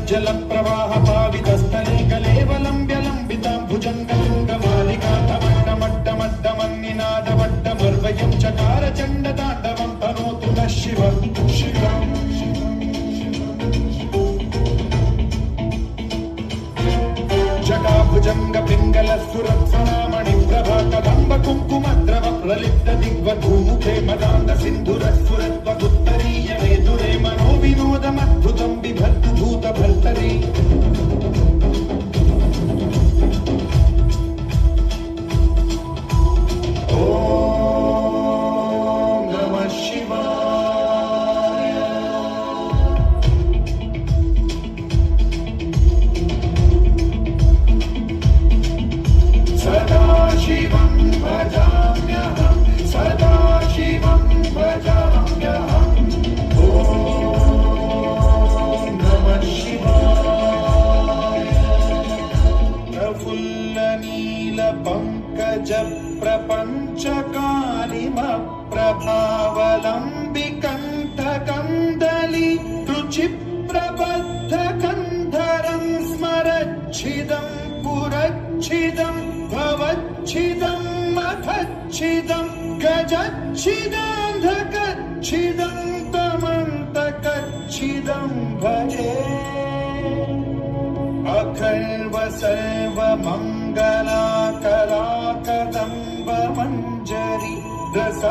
जल प्रवाह पावितस्थले कलेवलम्ब्य लम्बितां भुजङ्गलिङ्गमालिकाटमट्टमट्टमट्टमन्निनादवट्टमर्वयं चकार चण्डताण्डवं तनोतु नः शिवं शिवम् जटाभुजंग पिंगल सुरत्सनामणि प्रभा कदंब कुंकुमद्रव ललित दिग्वधूमुखे मदान्त सिन्धुरस्फुरद्वगुत्तरीय मेधुरे मनो विनोदमद्भुतं बिभर्तु भूतभर्तरि पंकज प्रपंच कालिम प्रभावलंबिकंठ कंदली रुचि प्रबद्ध कंधरं स्मरच्छिदं पुरच्छिदं भवच्छिदं मथच्छिदं गजच्छिदान्धकच्छिदं तमन्तकच्छिदं भजे अखर्व सर्व मंगला कला कदंब मंजरी रस